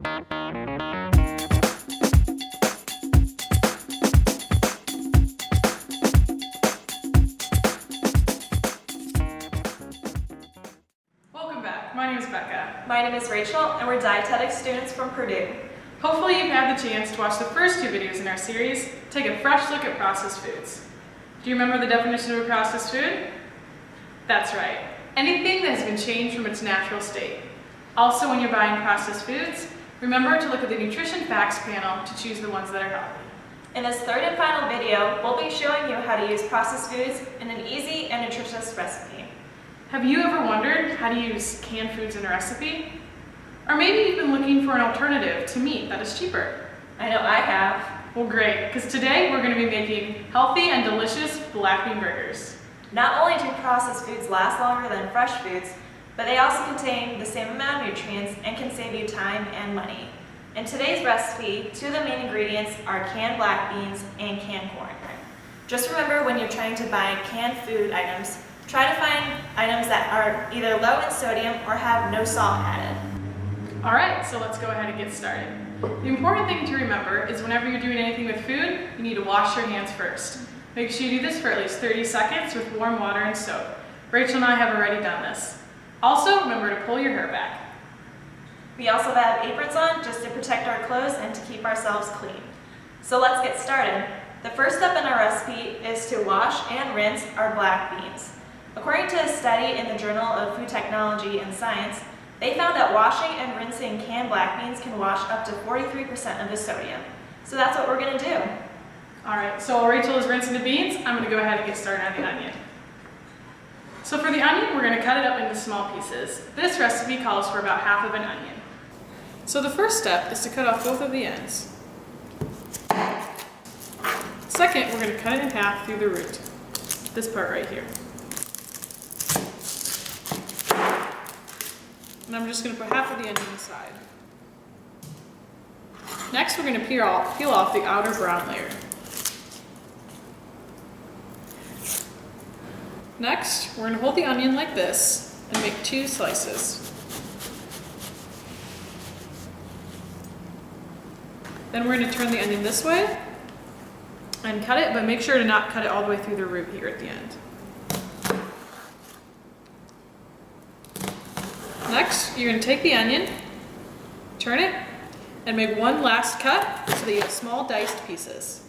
Welcome back. My name is Becca. My name is Rachel, and we're dietetics students from Purdue. Hopefully you've had the chance to watch the first two videos in our series, take a fresh look at processed foods. Do you remember the definition of a processed food? That's right. Anything that has been changed from its natural state. Also, when you're buying processed foods, remember to look at the nutrition facts panel to choose the ones that are healthy. In this third and final video, we'll be showing you how to use processed foods in an easy and nutritious recipe. Have you ever wondered how to use canned foods in a recipe? Or maybe you've been looking for an alternative to meat that is cheaper. I know I have. Well, great, because today we're going to be making healthy and delicious black bean burgers. Not only do processed foods last longer than fresh foods, but they also contain the same amount of nutrients and can save you time and money. In today's recipe, two of the main ingredients are canned black beans and canned corn. Just remember, when you're trying to buy canned food items, try to find items that are either low in sodium or have no salt added. All right, so let's go ahead and get started. The important thing to remember is whenever you're doing anything with food, you need to wash your hands first. Make sure you do this for at least 30 seconds with warm water and soap. Rachel and I have already done this. Also, remember to pull your hair back. We also have aprons on just to protect our clothes and to keep ourselves clean. So let's get started. The first step in our recipe is to wash and rinse our black beans. According to a study in the Journal of Food Technology and Science, they found that washing and rinsing canned black beans can wash up to 43% of the sodium. So that's what we're going to do. All right, so while Rachel is rinsing the beans, I'm going to go ahead and get started on the onion. So for the onion, we're going to cut it up into small pieces. This recipe calls for about half of an onion. So the first step is to cut off both of the ends. Second, we're going to cut it in half through the root, this part right here. And I'm just going to put half of the onion aside. Next, we're going to peel off the outer brown layer. Next, we're going to hold the onion like this and make 2 slices. Then we're going to turn the onion this way and cut it, but make sure to not cut it all the way through the root here at the end. Next, you're going to take the onion, turn it, and make one last cut so that you have small diced pieces.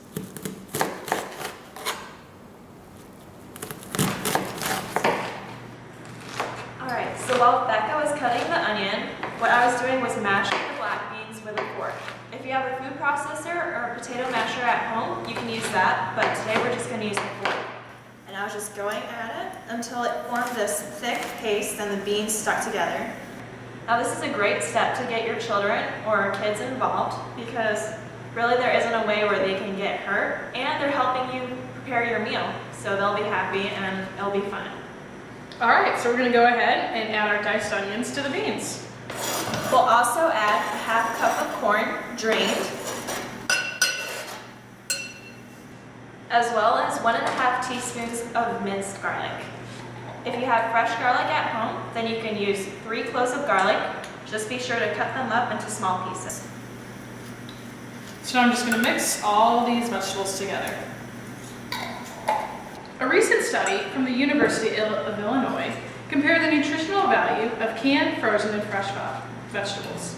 Alright, so while Becca was cutting the onion, what I was doing was mashing the black beans with a fork. If you have a food processor or a potato masher at home, you can use that, but today we're just going to use the fork. And I was just going at it until it formed this thick paste and the beans stuck together. Now this is a great step to get your children or kids involved because really there isn't a way where they can get hurt, and they're helping you prepare your meal, so they'll be happy and it'll be fun. All right, so we're going to go ahead and add our diced onions to the beans. We'll also add a half cup of corn, drained, as well as 1½ teaspoons of minced garlic. If you have fresh garlic at home, then you can use 3 cloves of garlic. Just be sure to cut them up into small pieces. So now I'm just going to mix all these vegetables together. A recent study from the University of Illinois compared the nutritional value of canned, frozen, and fresh vegetables.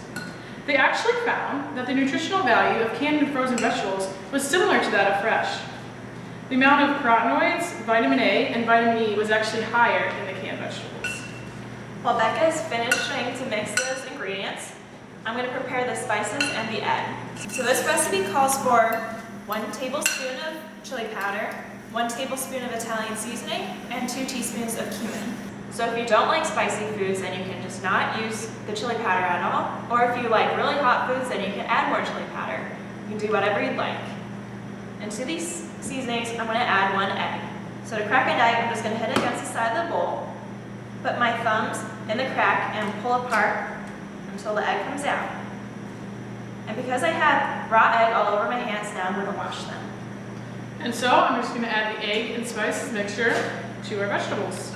They actually found that the nutritional value of canned and frozen vegetables was similar to that of fresh. The amount of carotenoids, vitamin A, and vitamin E was actually higher in the canned vegetables. While Becca is finishing to mix those ingredients, I'm going to prepare the spices and the egg. So this recipe calls for 1 tablespoon of chili powder, 1 tablespoon of Italian seasoning, and 2 teaspoons of cumin. So if you don't like spicy foods, then you can just not use the chili powder at all. Or if you like really hot foods, then you can add more chili powder. You can do whatever you'd like. And to these seasonings, I'm going to add 1 egg. So to crack an egg, I'm just going to hit it against the side of the bowl, put my thumbs in the crack, and pull apart until the egg comes out. And because I have raw egg all over my hands now, I'm going to wash them. And so I'm just going to add the egg and spices mixture to our vegetables.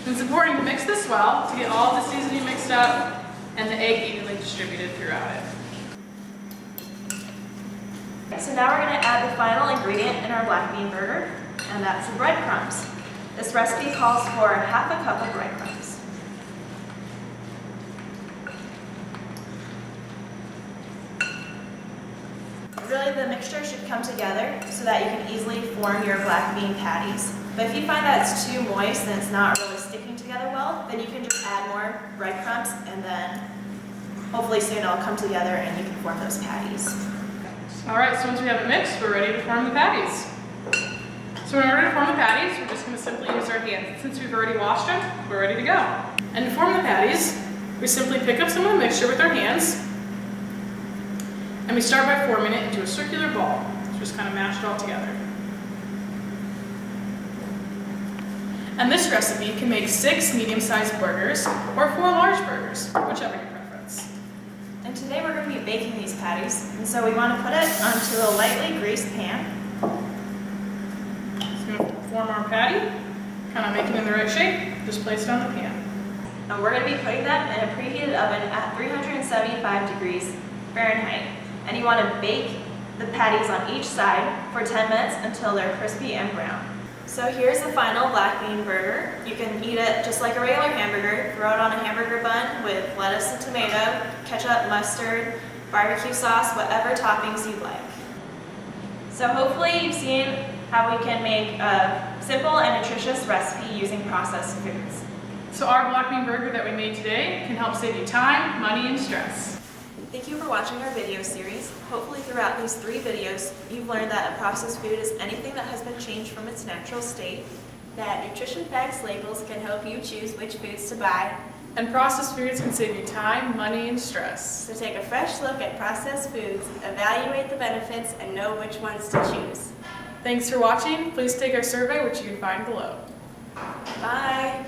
It's important to mix this well to get all the seasoning mixed up and the egg evenly distributed throughout it. So now we're going to add the final ingredient in our black bean burger, and that's the breadcrumbs. This recipe calls for half a cup of breadcrumbs. Really, the mixture should come together so that you can easily form your black bean patties. But if you find that it's too moist and it's not really sticking together well, then you can just add more breadcrumbs, and then hopefully soon it'll come together and you can form those patties. All right, so once we have it mixed, we're ready to form the patties. So in order to form the patties, we're just going to simply use our hands. Since we've already washed them, we're ready to go. And to form the patties, we simply pick up some of the mixture with our hands, and we start by forming it into a circular ball. Just kind of mash it all together. And this recipe can make 6 medium-sized burgers or 4 large burgers, whichever your preference. And today we're going to be baking these patties, and so we want to put it onto a lightly greased pan. So we're going to form our patty, kind of make it in the right shape, just place it on the pan. And we're going to be putting them in a preheated oven at 375 degrees Fahrenheit. And you want to bake the patties on each side for 10 minutes until they're crispy and brown. So here's the final black bean burger. You can eat it just like a regular hamburger. Throw it on a hamburger bun with lettuce and tomato, ketchup, mustard, barbecue sauce, whatever toppings you like. So hopefully you've seen how we can make a simple and nutritious recipe using processed foods. So our black bean burger that we made today can help save you time, money, and stress. Thank you for watching our video series. Hopefully throughout these 3 videos, you've learned that a processed food is anything that has been changed from its natural state, that nutrition facts labels can help you choose which foods to buy. And processed foods can save you time, money, and stress. So take a fresh look at processed foods, evaluate the benefits, and know which ones to choose. Thanks for watching. Please take our survey, which you can find below. Bye!